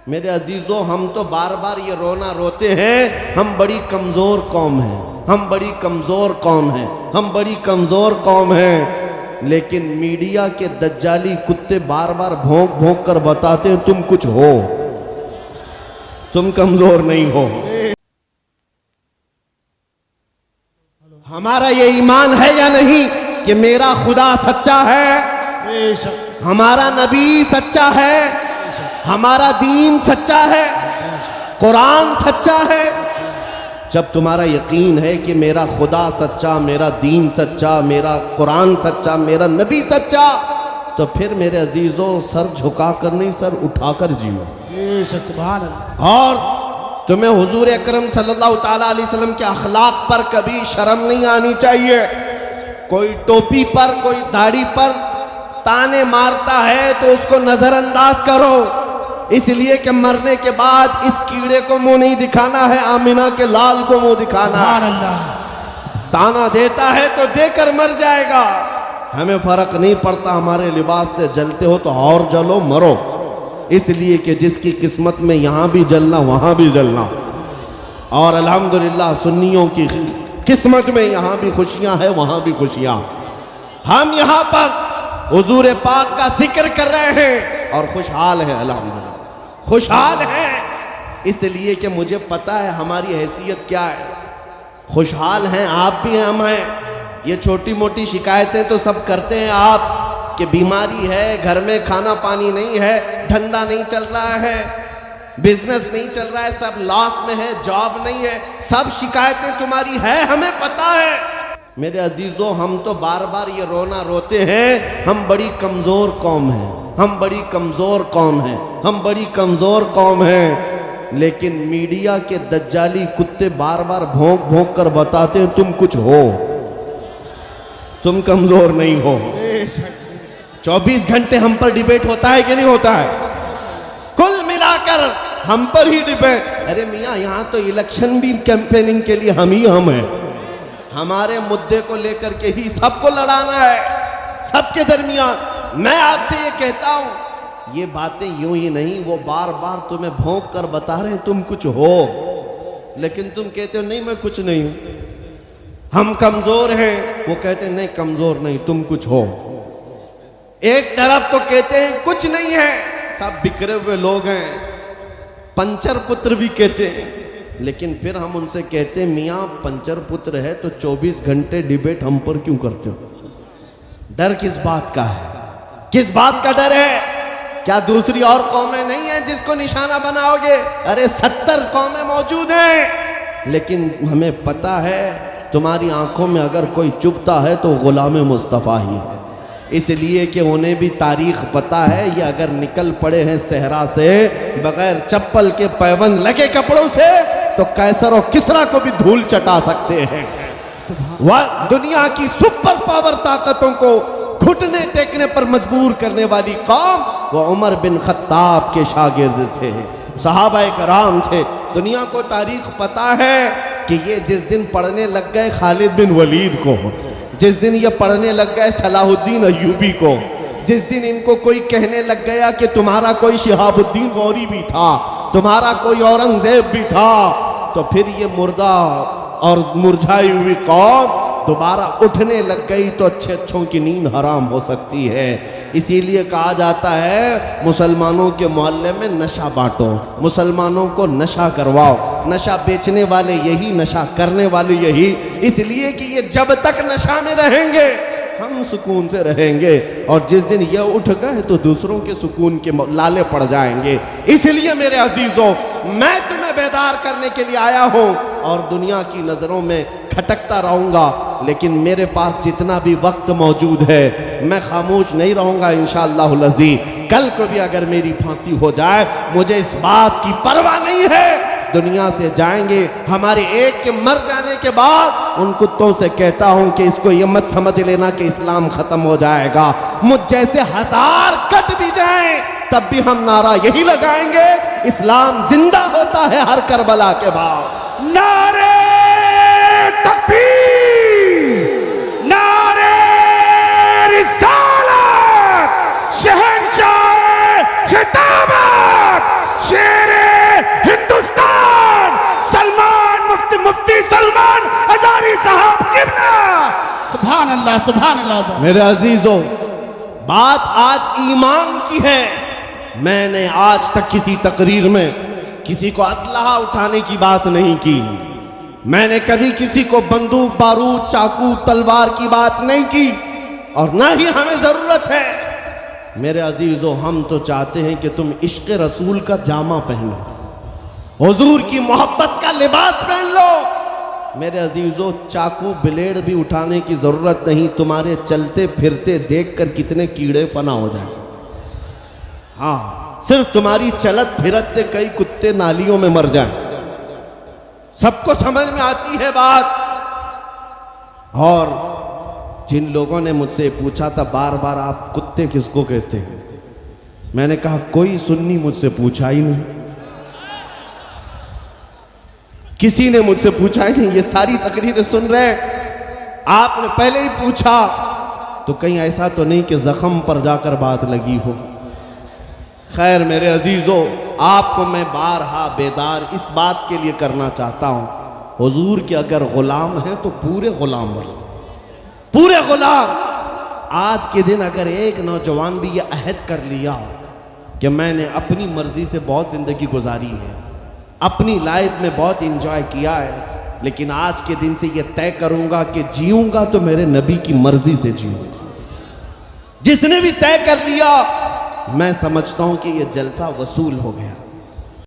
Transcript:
मेरे अजीजों, हम तो बार बार ये रोना रोते हैं, हम बड़ी कमज़ोर कौम हैं, हम बड़ी कमज़ोर कौम हैं, हम बड़ी कमज़ोर कौम हैं। लेकिन मीडिया के दज्जाली कुत्ते बार बार भौंक भौंक कर बताते हैं तुम कुछ हो, तुम कमज़ोर नहीं हो। हमारा ये ईमान है या नहीं कि मेरा खुदा सच्चा है, हमारा नबी सच्चा है, हमारा दीन सच्चा है, कुरान सच्चा है। जब तुम्हारा यकीन है कि मेरा खुदा सच्चा, मेरा दीन सच्चा, मेरा कुरान सच्चा, मेरा नबी सच्चा, तो फिर मेरे अजीजों सर झुकाकर नहीं, सर उठाकर जियो। सुभान अल्लाह। और तुम्हें हुजूर अकरम सल्लल्लाहु ताला अलैहि वसल्लम के अखलाक पर कभी शर्म नहीं आनी चाहिए। कोई टोपी पर, कोई दाढ़ी पर ताने मारता है तो उसको नजरअंदाज करो, इसलिए कि मरने के बाद इस कीड़े को मुंह नहीं दिखाना है, आमिना के लाल को मुंह दिखाना है। ताना देता है तो देकर मर जाएगा। हमें फर्क नहीं पड़ता, हमारे लिबास से जलते हो तो और जलो, मरो, इसलिए कि जिसकी किस्मत में यहाँ भी जलना वहाँ भी जलना। और अल्हम्दुलिल्लाह सुन्नियों की किस्मत में यहाँ भी खुशियाँ हैं, वहाँ भी खुशियाँ। हम यहाँ पर हुजूर पाक का जिक्र कर रहे हैं और खुशहाल हैं, अल्हम्दुलिल्लाह खुशहाल हैं, इसलिए कि मुझे पता है हमारी हैसियत क्या है। खुशहाल हैं, आप भी हैं, हम हैं। ये छोटी मोटी शिकायतें तो सब करते हैं आप, कि बीमारी है, घर में खाना पानी नहीं है, धंधा नहीं चल रहा है, बिजनेस नहीं चल रहा है, सब लॉस में है, जॉब नहीं है, सब शिकायतें तुम्हारी है, हमें पता है। मेरे अजीजों, हम तो बार बार ये रोना रोते हैं, हम बड़ी कमज़ोर कौम हैं, हम बड़ी कमज़ोर कौम हैं, हम बड़ी कमज़ोर कौम हैं। लेकिन मीडिया के दज्जाली कुत्ते बार बार भौंक भौंक कर बताते हैं तुम कुछ हो, तुम कमज़ोर नहीं हो। 24 घंटे हम पर डिबेट होता है कि नहीं होता है? कुल मिलाकर हम पर ही डिबेट। अरे मियाँ, यहाँ तो इलेक्शन भी कैंपेनिंग के लिए हम ही हम हैं। हमारे मुद्दे को लेकर के ही सबको लड़ाना है, सबके दरमियान। मैं आपसे ये कहता हूँ, ये बातें यूं ही नहीं, वो बार बार तुम्हें भौंक कर बता रहे हैं तुम कुछ हो, लेकिन तुम कहते हो नहीं मैं कुछ नहीं हूं, हम कमजोर हैं। वो कहते हैं नहीं कमजोर नहीं, तुम कुछ हो। एक तरफ तो कहते हैं कुछ नहीं है, सब बिखरे हुए लोग हैं, पंचर पुत्र भी कहते हैं, लेकिन फिर हम उनसे कहते हैं मियाँ पंचर पुत्र है तो 24 घंटे डिबेट हम पर क्यों करते हो? डर किस बात का है? किस बात का डर है? क्या दूसरी और कौमें नहीं है जिसको निशाना बनाओगे? अरे 70 कौमें मौजूद हैं, लेकिन हमें पता है तुम्हारी आंखों में अगर कोई चुभता है तो गुलाम मुस्तफ़ा ही है, इसलिए कि उन्हें भी तारीख पता है। ये अगर निकल पड़े हैं सहरा से बगैर चप्पल के, पैबंद लगे कपड़ों से, तो कैसर और किसरा को भी धूल चटा सकते हैं। वह दुनिया की सुपर पावर ताकतों को घुटने टेकने पर मजबूर करने वाली कौम, वह उमर बिन खत्ताब के शागिर्द थे, सहाबाए कराम थे। दुनिया को तारीख पता है कि ये जिस दिन पढ़ने लग गए खालिद बिन वलीद को, जिस दिन ये पढ़ने लग गए सलाहुद्दीन अय्यूबी को, जिस दिन इनको कोई कहने लग गया कि तुम्हारा कोई शिहाबुद्दीन गौरी भी था, तुम्हारा कोई औरंगजेब भी था, तो फिर ये मुर्दा और मुरझाई हुई कौम दोबारा उठने लग गई तो अच्छे अच्छों की नींद हराम हो सकती है। इसीलिए कहा जाता है मुसलमानों के मोहल्ले में नशा बांटो, मुसलमानों को नशा करवाओ, नशा बेचने वाले यही, नशा करने वाले यही, इसलिए कि ये जब तक नशा में रहेंगे हम सुकून से रहेंगे, और जिस दिन ये उठ गए तो दूसरों के सुकून के लाले पड़ जाएंगे। इसलिए मेरे अजीजों, मैं तुम्हें बेदार करने के लिए आया हूँ और दुनिया की नज़रों में खटकता रहूँगा, लेकिन मेरे पास जितना भी वक्त मौजूद है मैं खामोश नहीं रहूँगा इंशाअल्लाहुल अज़ीज़। कल को भी अगर मेरी फांसी हो जाए मुझे इस बात की परवाह नहीं है, दुनिया से जाएंगे। हमारे एक के मर जाने के बाद उन कुत्तों से कहता हूं कि इसको ये मत समझ लेना कि इस्लाम खत्म हो जाएगा, मुझ जैसे 1000 कट भी जाएं तब भी हम नारा यही लगाएंगे, इस्लाम जिंदा होता है हर करबला के बाद। नारे तकबीर, नारे रिसालत, शहंशाह खिताबत, शेर मुफ्ती सलमान हजारी साहब किबला। सुभान अल्लाह, सुभान अल्लाह। मेरे अजीजों, बात आज ईमान की है। मैंने आज तक किसी तकरीर में किसी को असलहा उठाने की बात नहीं की। मैंने कभी किसी को बंदूक, बारूद, चाकू, तलवार की बात नहीं की, और ना ही हमें जरूरत है। मेरे अजीजों, हम तो चाहते हैं कि तुम इश्क रसूल का जामा पहनो, हुजूर की मोहब्बत का लिबास पहन लो। मेरे अजीजों, चाकू ब्लेड भी उठाने की जरूरत नहीं। तुम्हारे चलते फिरते देखकर कितने कीड़े फना हो जाए। हाँ, सिर्फ तुम्हारी चलत फिरत से कई कुत्ते नालियों में मर जाएं। सबको समझ में आती है बात। और जिन लोगों ने मुझसे पूछा था बार बार, आप कुत्ते किसको कहते हैं, मैंने कहा कोई सुन्नी मुझसे पूछा ही नहीं, किसी ने मुझसे पूछा ही नहीं। ये सारी तकरीरें सुन रहे हैं, आपने पहले ही पूछा, तो कहीं ऐसा तो नहीं कि जख्म पर जाकर बात लगी हो। खैर मेरे अजीजों, आपको मैं बारहा बेदार इस बात के लिए करना चाहता हूं, हुजूर के अगर गुलाम हैं तो पूरे गुलाम बनो, पूरे गुलाम। आज के दिन अगर एक नौजवान भी ये अहद कर लिया कि मैंने अपनी मर्जी से बहुत जिंदगी गुजारी है, अपनी लाइफ में बहुत इंजॉय किया है, लेकिन आज के दिन से ये तय करूंगा कि जीऊंगा तो मेरे नबी की मर्जी से जीऊंगा, जिसने भी तय कर लिया, मैं समझता हूं कि ये जलसा वसूल हो गया।